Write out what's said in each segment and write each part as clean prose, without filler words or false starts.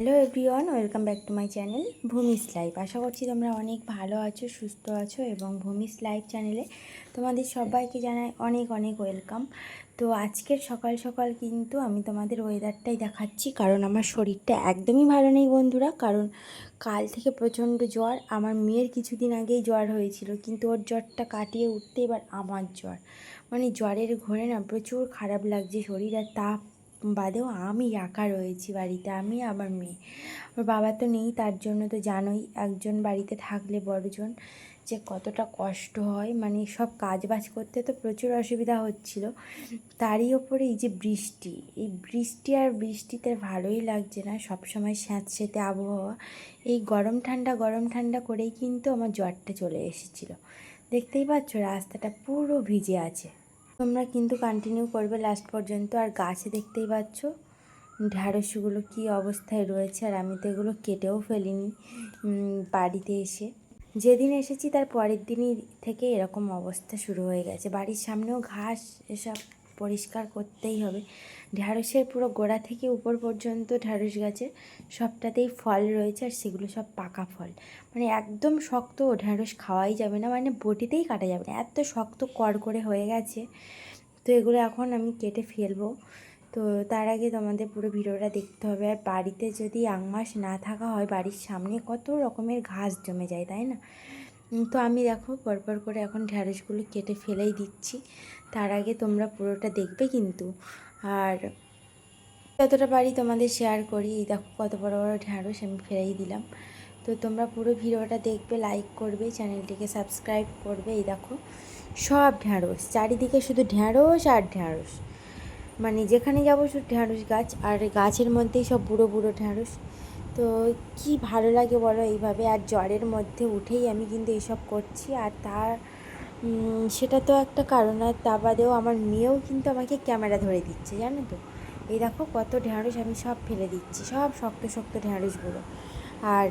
Hello everyone, welcome back to my channel Bhumi's life. আশা করছি তোমরা অনেক ভালো আছো, সুস্থ আছো এবং ভূমিস লাইফ চ্যানেলে তোমাদের সবাইকে জানাই অনেক অনেক ওয়েলকাম। তো আজকের সকাল সকাল কিন্তু আমি তোমাদের ওয়েদারটাই দেখাচ্ছি, কারণ আমার শরীরটা একদমই ভালো নেই বন্ধুরা। কারণ কাল থেকে প্রচণ্ড জ্বর। আমার মেয়ের কিছুদিন আগেই জ্বর হয়েছিল, কিন্তু ওর জ্বরটা কাটিয়ে উঠতে এবার আমার জ্বর, মানে জ্বরের ঘোরে না প্রচুর খারাপ লাগছে শরীর। আর তাপ বাদেও আমি একা রয়েছি বাড়িতে, আমি আমার মেয়ে। ওর বাবা তো নেই, তার জন্য তো জানোই একজন বাড়িতে থাকলে বড়জন যে কতটা কষ্ট হয়। মানে সব কাজ বাজ করতে তো প্রচুর অসুবিধা হচ্ছিল, তারই ওপরে এই যে বৃষ্টি, এই বৃষ্টি আর বৃষ্টিতে ভালোই লাগছে না। সব সময় স্যাঁতসেঁতে আবহাওয়া, এই গরম ঠান্ডা করেই কিন্তু আমার জ্বরটা চলে এসেছিলো। দেখতেই পাচ্ছ রাস্তাটা পুরো ভিজে আছে। তোমরা কিন্তু কন্টিনিউ করবে লাস্ট পর্যন্ত। আর গাছে দেখতেই পাচ্ছ ঢ্যাঁড়সগুলো কী অবস্থায় রয়েছে, আর আমি তো এগুলো কেটেও ফেলিনি বাড়িতে এসে। যেদিন এসেছি তার পরের দিনই থেকে এরকম অবস্থা শুরু হয়ে গেছে। বাড়ির সামনেও ঘাস এসব পরিষ্কার করতেই হবে। ঢ্যাঁড়সের পুরো গোড়া থেকে উপর পর্যন্ত ঢ্যাঁড়স গাছে সবটাতেই ফল রয়েছে, আর সেগুলো সব পাকা ফল। মানে একদম শক্ত, ঢ্যাঁড়স খাওয়াই যাবে না, মানে বটিতেই কাটা যাবে না, এত শক্ত করে হয়ে গেছে। তো এগুলো এখন আমি কেটে ফেলবো। তো তার আগে তোমাদের পুরো ভিডিওটা দেখতে হবে। আর বাড়িতে যদি আঙমাস না থাকা হয়, বাড়ির সামনে কত রকমের ঘাস জমে যায়, তাই না? তো আমি দেখো পরপর করে এখন ঢ্যাঁড়সগুলো কেটে ফেলেই দিচ্ছি। তার আগে তোমরা পুরোটা দেখবে কিন্তু। আর যতটা পারি তোমাদের শেয়ার করি। এই দেখো কত বড় বড় ঢ্যাঁড়স আমি ফেলেই দিলাম। তো তোমরা পুরো ভিডিওটা দেখবে, লাইক করবে, চ্যানেলটিকে সাবস্ক্রাইব করবে। এই দেখো সব ঢ্যাঁড়স, চারিদিকে শুধু ঢ্যাঁড়স আর ঢ্যাঁড়স। মানে যেখানে যাবো শুধু ঢ্যাঁড়স গাছ, আর গাছের মধ্যেই সব বুড়ো বুড়ো ঢ্যাঁড়স। তো কি ভালো লাগে বলো এইভাবে। আর জ্বরের মধ্যে উঠেই আমি কিন্তু এইসব করছি। আর তার সেটা তো একটা কারণ। আর তা বাদেও আমার মেয়েও কিন্তু আমাকে ক্যামেরা ধরে দিচ্ছে, জানো তো। এই দেখো কত ঢ্যাঁড়স আমি সব ফেলে দিচ্ছি, সব শক্ত শক্ত ঢ্যাঁড়সগুলো। আর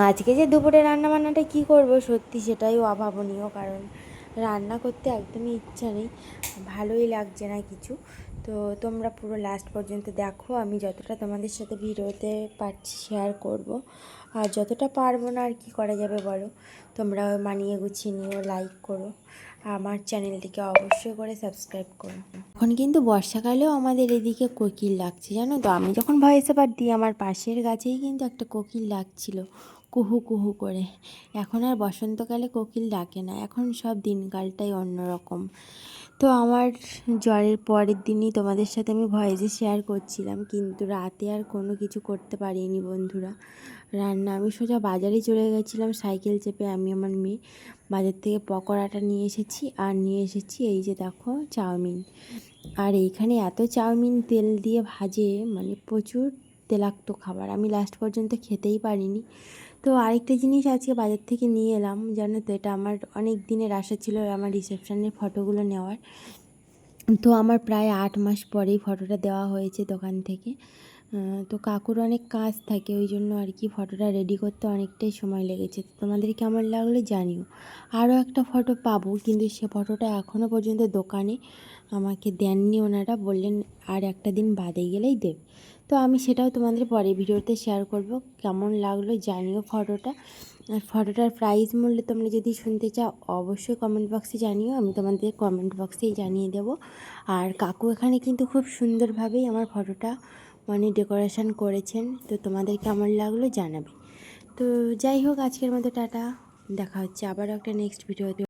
আজকে যে দুপুরে রান্নাবান্নাটা কী করবো সত্যি সেটাই অভাবনীয়, কারণ রান্না করতে একদমই ইচ্ছা নেই, ভালোই লাগছে না কিছু। তো তোমরা পুরো লাস্ট পর্যন্ত দেখো, আমি যতটা তোমাদের সাথে ভিডিওতে পারছি শেয়ার করব। আর যতটা পারবো না আর কি করা যাবে বলো। তোমরা মানিয়ে গুছিয়ে নিও, লাইক করো, আমার চ্যানেলটিকে অবশ্যই করে সাবস্ক্রাইব করো। এখন কিন্তু বর্ষাকালেও আমাদের এদিকে কোকিল লাগছে, জানো তো। আমি যখন ভয়েস ওভার দিই আমার পাশের গাছেই কিন্তু একটা কোকিল লাগছিল কুহু কুহু করে। এখন আর বসন্তকালে কোকিল ডাকে না, এখন সব দিনকালটাই অন্যরকম। তো আমার জ্বরের পরের দিনই তোমাদের সাথে আমি ভয়েসে শেয়ার করছিলাম, কিন্তু রাতে আর কোনো কিছু করতে পারিনি বন্ধুরা। রান্না আমি সোজা বাজারে চলে গেছিলাম সাইকেল চেপে, আমি আমার মেয়ে। বাজার থেকে পকোড়াটা নিয়ে এসেছি, আর নিয়ে এসেছি এই যে দেখো চাউমিন। আর এইখানে এত চাউমিন তেল দিয়ে ভাজে, মানে প্রচুর তেলাক্ত খাবার, আমি লাস্ট পর্যন্ত খেতেই পারিনি। তো আরেকটা জিনিস আজকে বাজার থেকে নিয়ে এলাম, জানো তো। এটা আমার অনেক দিনের আশা ছিল আমার রিসেপশনের ফটোগুলো নেওয়ার। তো আমার প্রায় 8 মাস পরেই ফটোটা দেওয়া হয়েছে দোকান থেকে। তো কাকুর অনেক কাজ থাকে, ওই জন্য আর কি ফটোটা রেডি করতে অনেকটাই সময় লেগেছে। তোমাদের কেমন লাগলো জানিও। আরও একটা ফটো পাবো, কিন্তু সে ফটোটা এখনও পর্যন্ত দোকানে আমাকে দেননি ওনারা, বললেন আর একটা দিন বাদে গেলেই দেব। তো আমি সেটাও তোমাদের পরে ভিডিওতে শেয়ার করব। কেমন লাগলো জানিও ফটোটা। আর ফটোটার প্রাইস মূল্য তোমরা যদি শুনতে চাও অবশ্যই কমেন্ট বক্সে জানিও, আমি তোমাদের কমেন্ট বক্সেই জানিয়ে দেবো। আর কাকু এখানে কিন্তু খুব সুন্দরভাবেই আমার ফটোটা মানে ডেকোরেশন করেছেন। তো তোমাদের কেমন লাগলো জানাবে। তো যাই হোক, আজকের মতো টাটা, দেখা হচ্ছে আবারও একটা নেক্সট ভিডিওতে।